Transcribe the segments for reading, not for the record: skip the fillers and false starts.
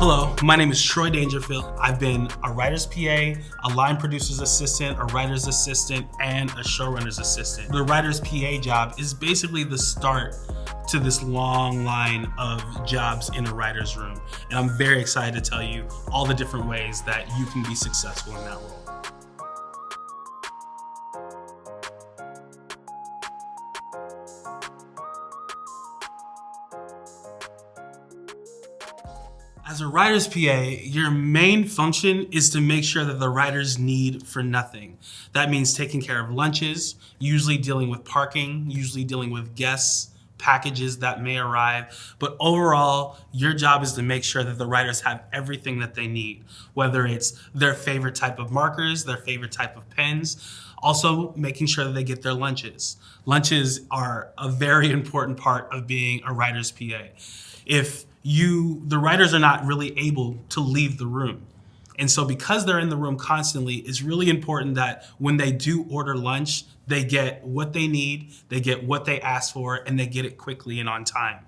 Hello, my name is Troy Dangerfield. I've been a writer's PA, a line producer's assistant, a writer's assistant, and a showrunner's assistant. The writer's PA job is basically the start to this long line of jobs in a writer's room. And I'm very excited to tell you all the different ways that you can be successful in that role. As a writer's PA, your main function is to make sure that the writers need for nothing. That means taking care of lunches, usually dealing with parking, usually dealing with guests, packages that may arrive. But overall, your job is to make sure that the writers have everything that they need, whether it's their favorite type of markers, their favorite type of pens, also making sure that they get their lunches. Lunches are a very important part of being a writer's PA. If the writers are not really able to leave the room. And so because they're in the room constantly, it's really important that when they do order lunch, they get what they need, they get what they ask for, and they get it quickly and on time.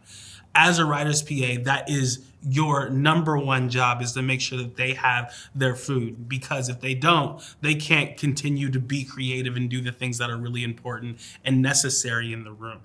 As a writer's PA, that is your number one job, is to make sure that they have their food. Because if they don't, they can't continue to be creative and do the things that are really important and necessary in the room.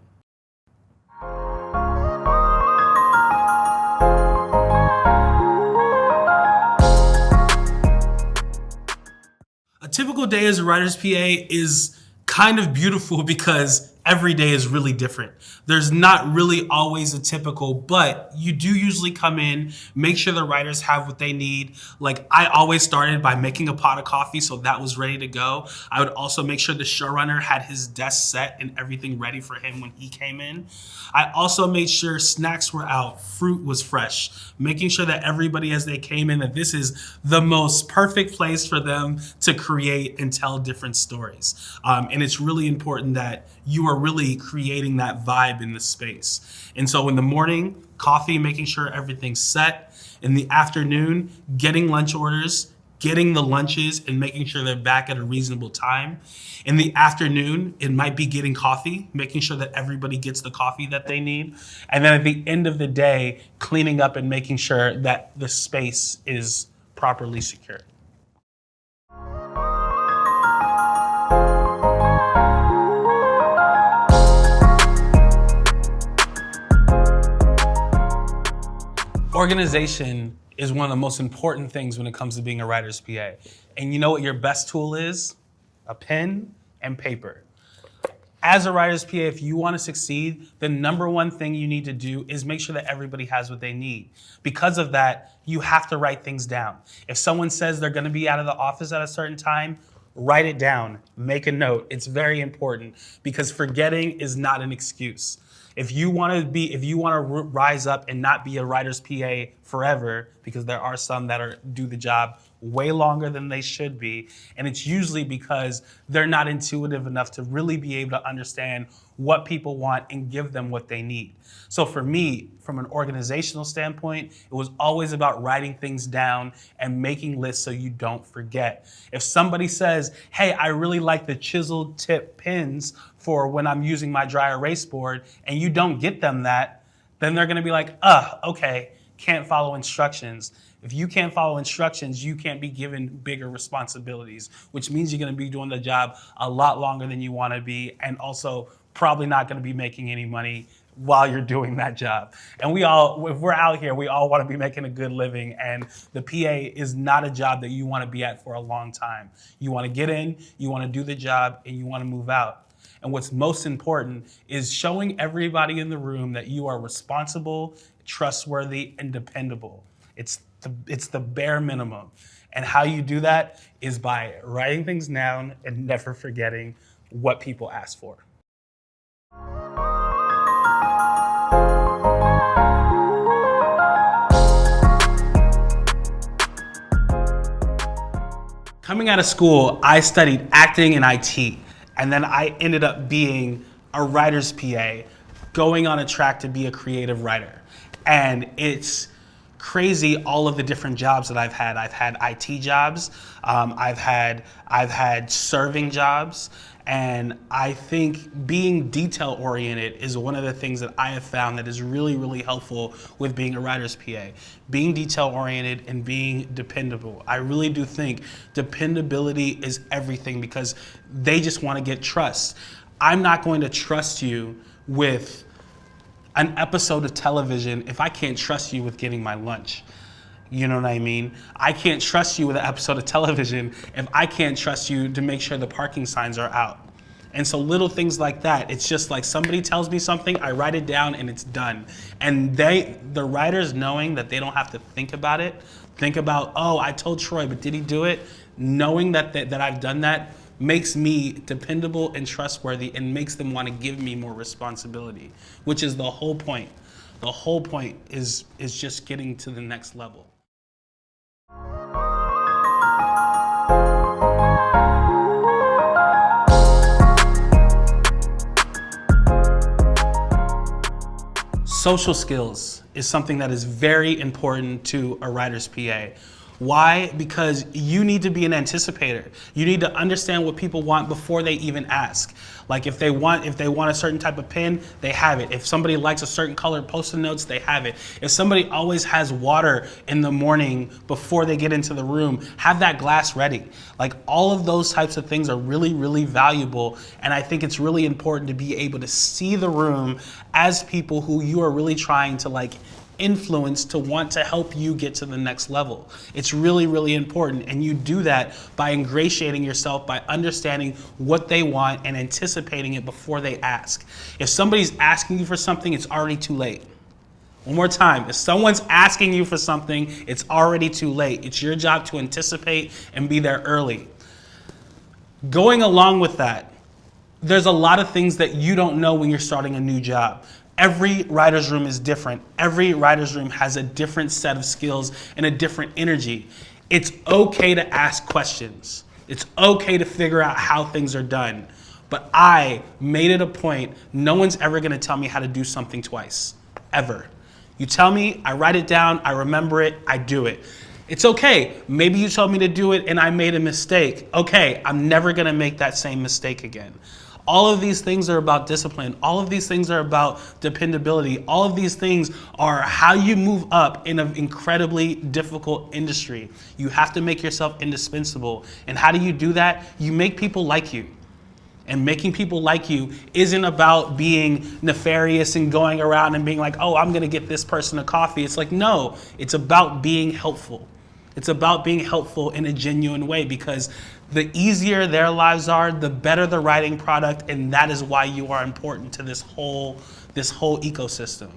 A typical day as a writer's PA is kind of beautiful because every day is really different. There's not really always a typical, but you do usually come in, make sure the writers have what they need. Like, I always started by making a pot of coffee, so that was ready to go. I would also make sure the showrunner had his desk set and everything ready for him when he came in. I also made sure snacks were out, fruit was fresh, making sure that everybody as they came in, that this is the most perfect place for them to create and tell different stories. And it's really important that you are really creating that vibe in the space. And so in the morning, coffee, making sure everything's set. In the afternoon, getting lunch orders, getting the lunches and making sure they're back at a reasonable time. In the afternoon, it might be getting coffee, making sure that everybody gets the coffee that they need. And then at the end of the day, cleaning up and making sure that the space is properly secured. Organization is one of the most important things when it comes to being a writer's PA. And you know what your best tool is? A pen and paper. As a writer's PA, if you want to succeed, the number one thing you need to do is make sure that everybody has what they need. Because of that, you have to write things down. If someone says they're going to be out of the office at a certain time, write it down, make a note. It's very important because forgetting is not an excuse. If you want to rise up and not be a writer's PA forever, because there are some that do the job way longer than they should be, and it's usually because they're not intuitive enough to really be able to understand what people want and give them what they need. So for me, from an organizational standpoint, it was always about writing things down and making lists so you don't forget. If somebody says, hey, I really like the chiseled tip pins for when I'm using my dry erase board, and you don't get them that, then they're gonna be like, okay, can't follow instructions. If you can't follow instructions, you can't be given bigger responsibilities, which means you're gonna be doing the job a lot longer than you wanna be, and also probably not gonna be making any money while you're doing that job. And if we're out here, we all wanna be making a good living, and the PA is not a job that you wanna be at for a long time. You wanna get in, you wanna do the job, and you wanna move out. And what's most important is showing everybody in the room that you are responsible, trustworthy, and dependable. It's the bare minimum. And how you do that is by writing things down and never forgetting what people ask for. Coming out of school, I studied acting and IT. And then I ended up being a writer's PA, going on a track to be a creative writer. And it's crazy all of the different jobs that I've had. I've had IT jobs, I've had serving jobs, and I think being detail oriented is one of the things that I have found that is really, really helpful with being a writer's PA. Being detail oriented and being dependable. I really do think dependability is everything because they just want to get trust. I'm not going to trust you with an episode of television if I can't trust you with getting my lunch. You know what I mean? I can't trust you with an episode of television if I can't trust you to make sure the parking signs are out. And so little things like that, it's just like somebody tells me something, I write it down and it's done. And the writers knowing that they don't have to think about it, think about, oh, I told Troy, but did he do it? Knowing that I've done that makes me dependable and trustworthy and makes them want to give me more responsibility, which is the whole point. The whole point is just getting to the next level. Social skills is something that is very important to a writer's PA. Why? Because you need to be an anticipator. You need to understand what people want before they even ask. Like if they want a certain type of pen, they have it. If somebody likes a certain color Post-it notes, they have it. If somebody always has water in the morning before they get into the room, have that glass ready. Like all of those types of things are really, really valuable. And I think it's really important to be able to see the room as people who you are really trying to influence to want to help you get to the next level. It's really, really important. And you do that by ingratiating yourself, by understanding what they want and anticipating it before they ask. If somebody's asking you for something, it's already too late. One more time, if someone's asking you for something, it's already too late. It's your job to anticipate and be there early. Going along with that, there's a lot of things that you don't know when you're starting a new job. Every writer's room is different. Every writer's room has a different set of skills and a different energy. It's okay to ask questions. It's okay to figure out how things are done. But I made it a point, no one's ever gonna tell me how to do something twice, ever. You tell me, I write it down, I remember it, I do it. It's okay, maybe you told me to do it and I made a mistake. Okay, I'm never gonna make that same mistake again. All of these things are about discipline. All of these things are about dependability. All of these things are how you move up in an incredibly difficult industry. You have to make yourself indispensable. And how do you do that? You make people like you. And making people like you isn't about being nefarious and going around and being like, oh, I'm gonna get this person a coffee. It's like, no, it's about being helpful. It's about being helpful in a genuine way because the easier their lives are, the better the writing product, and that is why you are important to this whole ecosystem.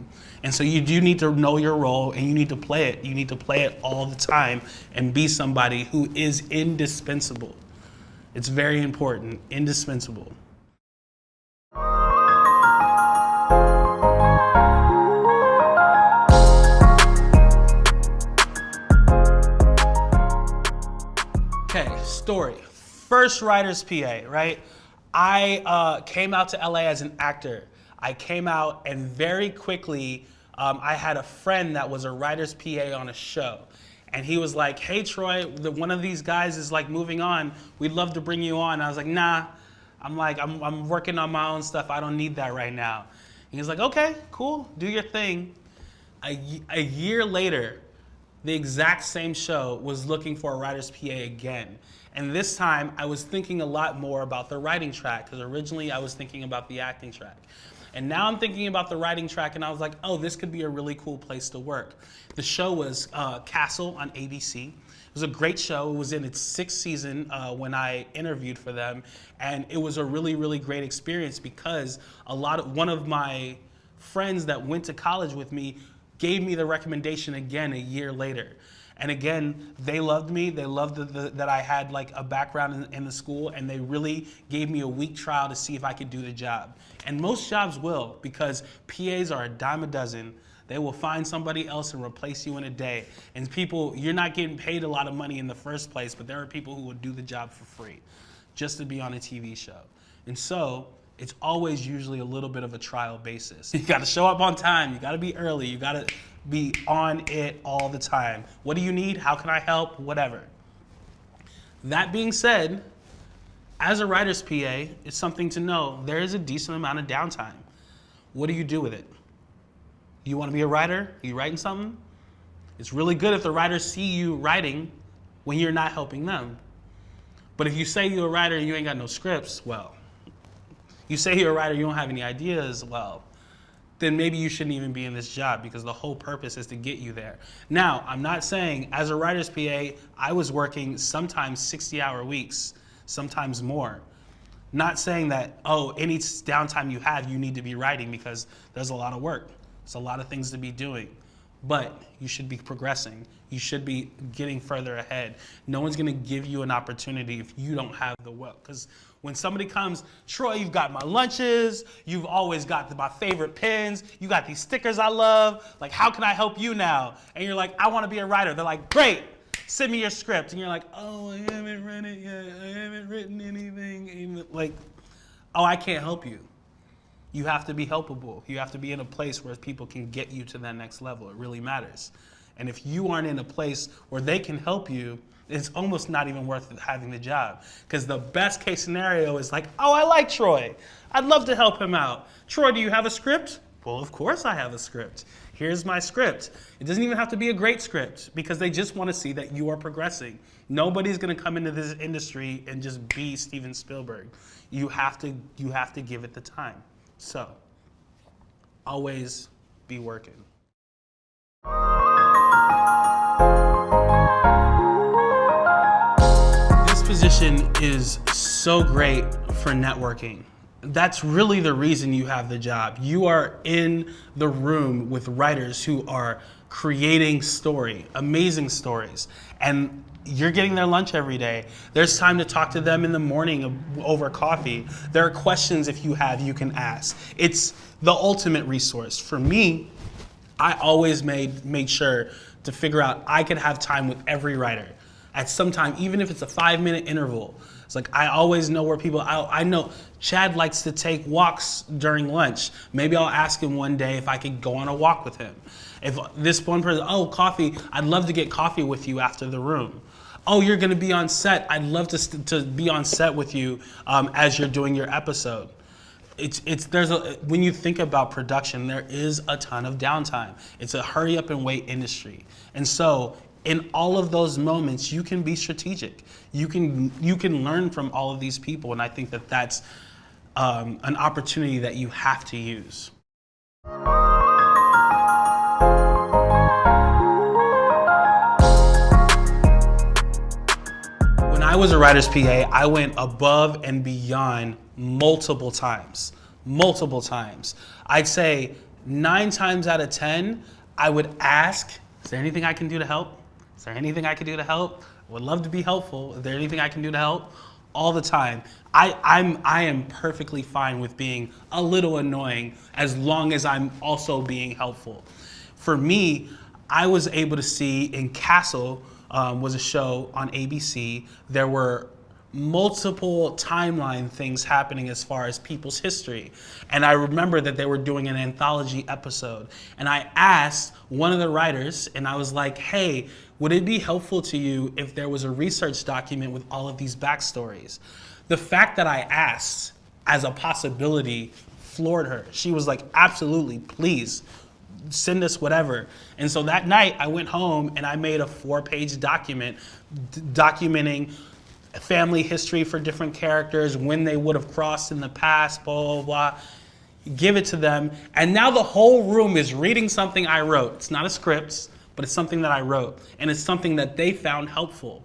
And so you do need to know your role and you need to play it. You need to play it all the time and be somebody who is indispensable. It's very important, indispensable. Okay, story. First writer's PA, right? I came out to LA as an actor. I came out and very quickly, I had a friend that was a writer's PA on a show. And he was like, hey Troy, one of these guys is moving on. We'd love to bring you on. I was like, nah. I'm working on my own stuff. I don't need that right now. And he was like, okay, cool, do your thing. A year later, the exact same show was looking for a writer's PA again. And this time I was thinking a lot more about the writing track because originally I was thinking about the acting track. And now I'm thinking about the writing track and I was like, oh, this could be a really cool place to work. The show was Castle on ABC. It was a great show. It was in its 6th season when I interviewed for them. And it was a really, really great experience because one of my friends that went to college with me gave me the recommendation again a year later. And again, they loved me. They loved that I had a background in the school, and they really gave me a week trial to see if I could do the job. And most jobs will, because PAs are a dime a dozen. They will find somebody else and replace you in a day. And you're not getting paid a lot of money in the first place, but there are people who will do the job for free just to be on a TV show. And so it's always usually a little bit of a trial basis. You gotta show up on time, you gotta be early, you gotta be on it all the time. What do you need? How can I help? Whatever. That being said, as a writer's PA, it's something to know. There is a decent amount of downtime. What do you do with it? You want to be a writer? Are you writing something? It's really good if the writers see you writing when you're not helping them. But if you say you're a writer and you ain't got no scripts, well, you say you're a writer, you don't have any ideas, well, then maybe you shouldn't even be in this job, because the whole purpose is to get you there. Now, I'm not saying as a writer's PA, I was working sometimes 60-hour weeks, sometimes more. Not saying that, oh, any downtime you have, you need to be writing, because there's a lot of work. There's a lot of things to be doing. But you should be progressing. You should be getting further ahead. No one's gonna give you an opportunity if you don't have the will. Because when somebody comes, Troy, you've got my lunches, you've always got my favorite pens, you got these stickers I love, like, how can I help you now? And you're like, I wanna be a writer. They're like, great, send me your script. And you're like, oh, I haven't read it yet, I haven't written anything. Like, oh, I can't help you. You have to be helpable. You have to be in a place where people can get you to that next level. It really matters. And if you aren't in a place where they can help you, it's almost not even worth having the job. Because the best case scenario is like, oh, I like Troy. I'd love to help him out. Troy, do you have a script? Well, of course I have a script. Here's my script. It doesn't even have to be a great script, because they just want to see that you are progressing. Nobody's going to come into this industry and just be Steven Spielberg. You have to give it the time. So, always be working. This position is so great for networking. That's really the reason you have the job. You are in the room with writers who are creating amazing stories, and you're getting their lunch every day. There's time to talk to them in the morning over coffee. There are questions if you can ask. It's the ultimate resource. For me, I always made sure to figure out I could have time with every writer at some time, even if it's a 5-minute interval. It's like, I always know where people, I know Chad likes to take walks during lunch. Maybe I'll ask him one day if I could go on a walk with him. If this one person, oh, coffee, I'd love to get coffee with you after the room. Oh, you're gonna be on set. I'd love to be on set with you as you're doing your episode. When you think about production, there is a ton of downtime. It's a hurry up and wait industry. And so in all of those moments, you can be strategic. You can learn from all of these people. And I think that that's an opportunity that you have to use. When I was a writer's PA, I went above and beyond multiple times. I'd say 9 times out of 10, I would ask, is there anything I can do to help? Is there anything I can do to help? I would love to be helpful. Is there anything I can do to help? All the time. I am perfectly fine with being a little annoying as long as I'm also being helpful. For me, I was able to see in Castle, was a show on ABC. There were multiple timeline things happening as far as people's history. And I remember that they were doing an anthology episode. And I asked one of the writers, and I was like, hey, would it be helpful to you if there was a research document with all of these backstories? The fact that I asked as a possibility floored her. She was like, absolutely, please. Send us whatever. And so that night I went home and I made a 4-page document documenting family history for different characters, when they would have crossed in the past, blah, blah, blah. Give it to them. And now the whole room is reading something I wrote. It's not a script, but it's something that I wrote. And it's something that they found helpful.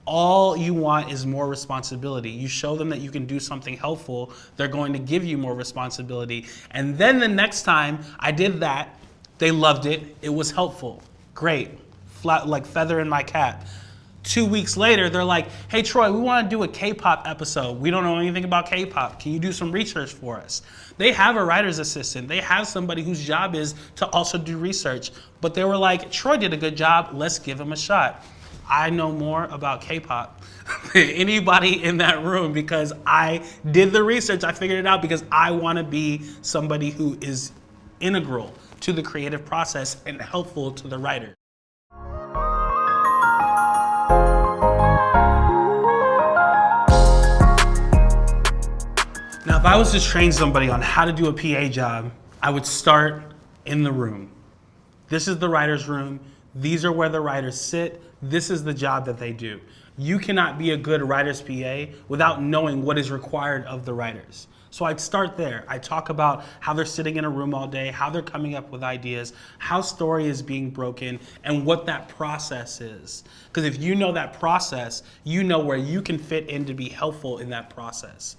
All you want is more responsibility. You show them that you can do something helpful, they're going to give you more responsibility. And then the next time I did that, they loved it. It was helpful. Great. Flat, like feather in my cap. 2 weeks later, they're like, hey, Troy, we want to do a K-pop episode. We don't know anything about K-pop. Can you do some research for us? They have a writer's assistant. They have somebody whose job is to also do research. But they were like, Troy did a good job. Let's give him a shot. I know more about K-pop than anybody in that room because I did the research. I figured it out because I want to be somebody who is integral to the creative process and helpful to the writer. Now, if I was to train somebody on how to do a PA job, I would start in the room. This is the writer's room. These are where the writers sit. This is the job that they do. You cannot be a good writer's PA without knowing what is required of the writers. So I'd start there. I talk about how they're sitting in a room all day, how they're coming up with ideas, how story is being broken, and what that process is. Because if you know that process, you know where you can fit in to be helpful in that process.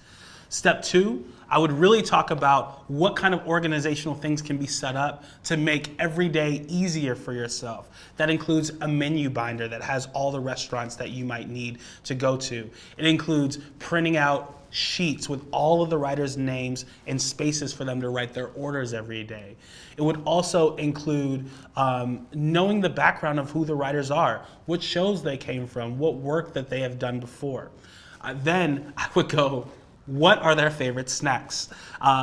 Step 2, I would really talk about what kind of organizational things can be set up to make every day easier for yourself. That includes a menu binder that has all the restaurants that you might need to go to. It includes printing out sheets with all of the writers' names and spaces for them to write their orders every day. It would also include knowing the background of who the writers are, what shows they came from, what work that they have done before. Then I would go, what are their favorite snacks?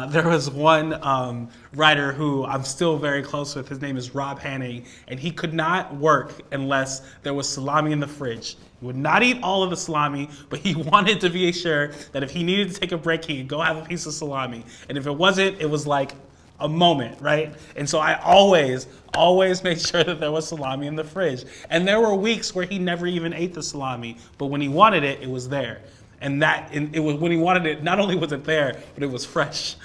There was one writer who I'm still very close with. His name is Rob Hanning, and he could not work unless there was salami in the fridge. He would not eat all of the salami, but he wanted to be sure that if he needed to take a break, he could go have a piece of salami. And if it wasn't, it was like a moment, right? And so I always made sure that there was salami in the fridge. And there were weeks where he never even ate the salami, but when he wanted it, it was there. And it was when he wanted it, not only was it there, but it was fresh.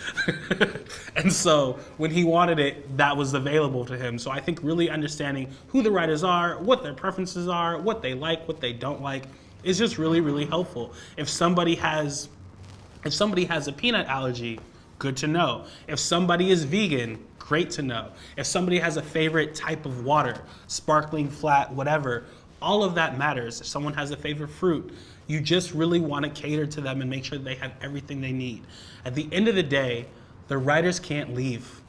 And so when he wanted it, that was available to him. So I think really understanding who the writers are, what their preferences are, what they like, what they don't like, is just really, really helpful. If somebody has a peanut allergy, good to know. If somebody is vegan, great to know. If somebody has a favorite type of water, sparkling, flat, whatever, all of that matters. If someone has a favorite fruit, you just really want to cater to them and make sure they have everything they need. At the end of the day, the writers can't leave.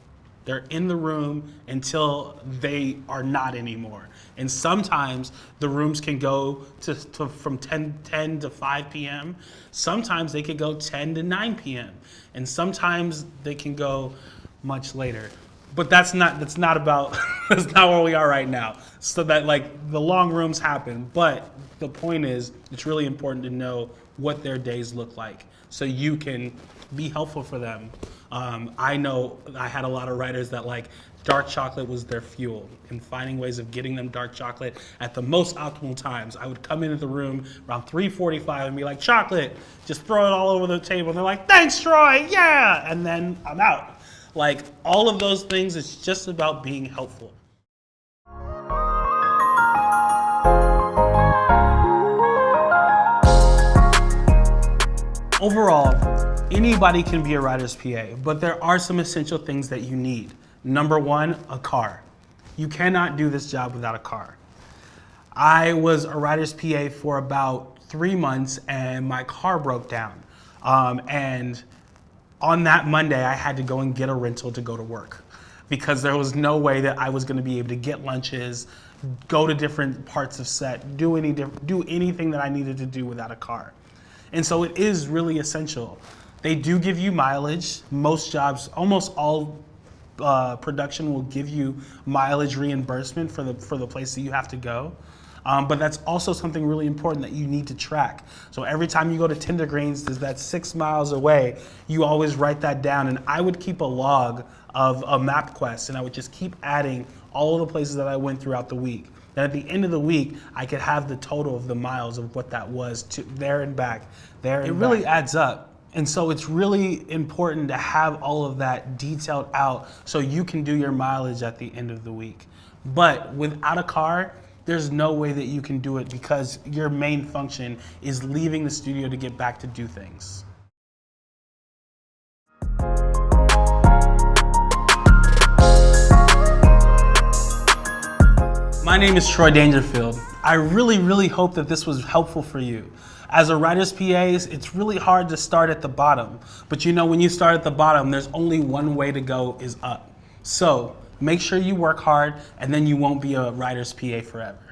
They're in the room until they are not anymore. And sometimes the rooms can go from 10 to 5 p.m. Sometimes they could go 10 to 9 p.m. And sometimes they can go much later. But that's not where we are right now. So that the long rooms happen, but the point is it's really important to know what their days look like so you can be helpful for them. I know I had a lot of writers that dark chocolate was their fuel, and finding ways of getting them dark chocolate at the most optimal times. I would come into the room around 3:45 and be like, chocolate, just throw it all over the table. And they're like, thanks, Troy, yeah, and then I'm out. All of those things, it's just about being helpful. Overall, anybody can be a writer's PA, but there are some essential things that you need. Number 1, a car. You cannot do this job without a car. I was a writer's PA for about 3 months and my car broke down. And on that Monday, I had to go and get a rental to go to work because there was no way that I was going to be able to get lunches, go to different parts of set, do anything that I needed to do without a car. And so it is really essential. They do give you mileage. Most jobs, almost all production will give you mileage reimbursement for the place that you have to go. But that's also something really important that you need to track. So every time you go to Tender Greens, that's 6 miles away, you always write that down. And I would keep a log of a MapQuest, and I would just keep adding all of the places that I went throughout the week. Then at the end of the week, I could have the total of the miles of what that was to there and back, there and back. It really adds up. And so it's really important to have all of that detailed out so you can do your mileage at the end of the week. But without a car, there's no way that you can do it because your main function is leaving the studio to get back to do things. My name is Troy Dangerfield. I really hope that this was helpful for you. As a writer's PA, it's really hard to start at the bottom. But when you start at the bottom, there's only one way to go, is up. So make sure you work hard, and then you won't be a writer's PA forever.